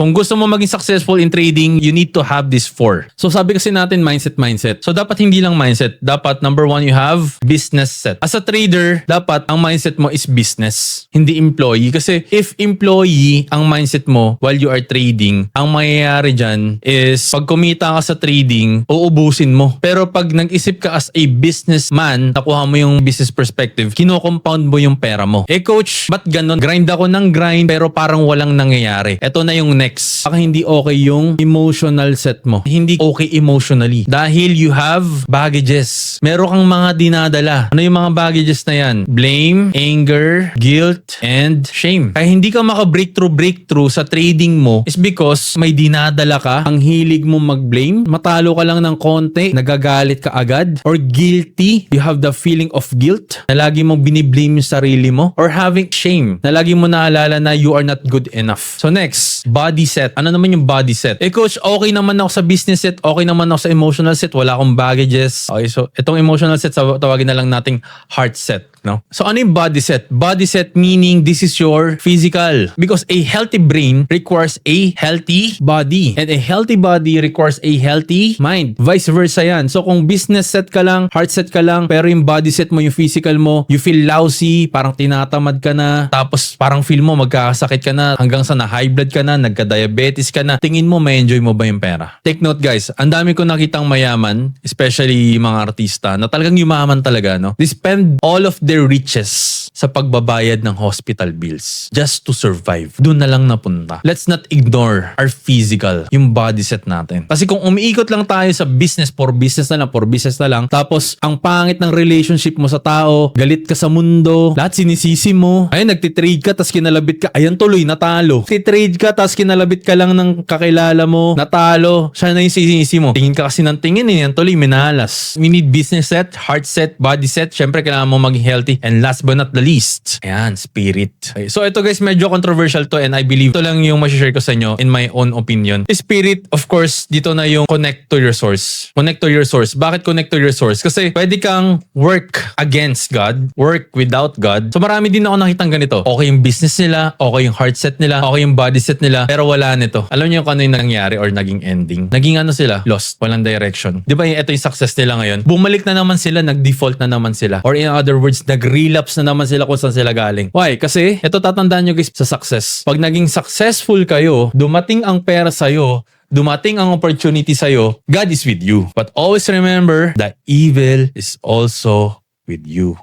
Kung gusto mo maging successful in trading, you need to have these 4. So sabi kasi natin mindset. So dapat hindi lang mindset. Dapat number 1, you have business set. As a trader, dapat ang mindset mo is business, hindi employee. Kasi if employee ang mindset mo while you are trading, ang mangyayari dyan is pag kumita ka sa trading, uubusin mo. Pero pag nag-isip ka as a businessman, nakuha mo yung business perspective, kino-compound mo yung pera mo. Eh coach, ba't ganun? Grind ako ng grind pero parang walang nangyayari. Ito na yung next. Baka hindi okay yung emotional set mo. Hindi okay emotionally. Dahil you have baggages. Meron kang mga dinadala. Ano yung mga baggages na yan? Blame, anger, guilt, and shame. Kaya hindi ka maka-breakthrough sa trading mo is because may dinadala ka, ang hilig mo mag-blame, matalo ka lang ng konti, nagagalit ka agad, or guilty, you have the feeling of guilt, na lagi mong biniblame yung sarili mo, or having shame, na lagi mo naalala na you are not good enough. So next, body set. Ano naman yung body set? Eh coach, okay naman ako sa business set, okay naman ako sa emotional set, wala akong baggages. Okay, so itong emotional set, tawagin na lang nating heart set. No? So ano yung body set? Body set meaning this is your physical. Because a healthy brain requires a healthy body. And a healthy body requires a healthy mind. Vice versa yan. So kung business set ka lang, heart set ka lang, pero yung body set mo, yung physical mo, you feel lousy, parang tinatamad ka na, tapos parang feel mo magkakasakit ka na, hanggang sa na-high blood ka na, nagka-diabetes ka na, tingin mo may enjoy mo ba yung pera? Take note guys, ang dami ko nakitang mayaman, especially mga artista, na talagang yumaman talaga, no? They spend all of their riches sa pagbabayad ng hospital bills just to survive. Doon na lang napunta. Let's not ignore our physical, yung body set natin. Kasi kung umiikot lang tayo sa business, for business na lang, tapos ang pangit ng relationship mo sa tao, galit ka sa mundo, lahat sinisisi mo, ay nagtitrade ka, tas kinalabit ka, ayan tuloy, natalo. Titrade ka, tas kinalabit ka lang ng kakilala mo, natalo, siya na yung sinisisi mo. Tingin ka kasi ng tingin, yan tuloy, minalas. We need business set, heart set, body set, syempre kailangan mo maging healthy. And last but not the least, ayan, spirit. Okay, so ito guys, medyo controversial to and I believe ito lang yung ma-share ko sa inyo in my own opinion. Spirit, of course, dito na yung connect to your source. Connect to your source. Bakit connect to your source? Kasi pwede kang work against God, work without God. So marami din ako nakitang ganito. Okay yung business nila, okay yung heart set nila, okay yung body set nila, pero wala nito. Alam niyo kung ano yung nangyari or naging ending? Naging ano sila? Lost. Walang direction. Di ba ito yung success nila ngayon? Bumalik na naman sila, nag-default na naman sila. Or in other words, nag-relapse na naman sila kung saan sila galing. Why? Kasi, ito tatandaan nyo guys sa success. Pag naging successful kayo, dumating ang pera sa'yo, dumating ang opportunity sa'yo, God is with you. But always remember, the evil is also with you.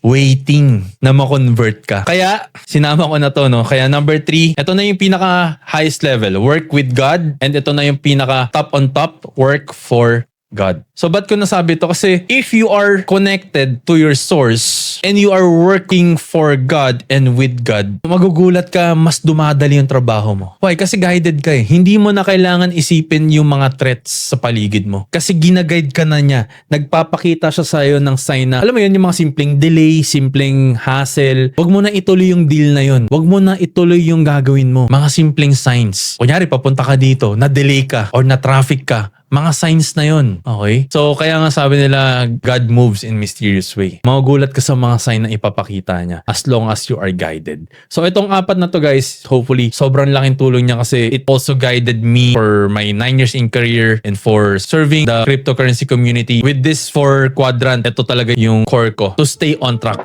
Waiting na ma-convert ka. Kaya, sinama ko na to, no? Kaya number 3, ito na yung pinaka highest level. Work with God. And ito na yung pinaka top on top. Work for God. So ba't ko nasabi ito? Kasi if you are connected to your source and you are working for God and with God, magugulat ka, mas dumadali yung trabaho mo. Why? Kasi guided ka eh. Hindi mo na kailangan isipin yung mga threats sa paligid mo. Kasi ginaguide ka na niya. Nagpapakita siya sa'yo ng sign na, alam mo yun, yung mga simpleng delay, simpleng hassle. Huwag mo na ituloy yung deal na yun. Huwag mo na ituloy yung gagawin mo. Mga simpleng signs. Kunyari, papunta ka dito, na-delay ka or na-traffic ka. Mga signs na yun. Okay? So, kaya nga sabi nila, God moves in mysterious way. Magugulat ka sa mga sign na ipapakita niya as long as you are guided. So, itong 4 na to guys, hopefully, sobrang laking tulong niya kasi it also guided me for my 9 years in career and for serving the cryptocurrency community. With this 4 quadrant, ito talaga yung core ko to stay on track.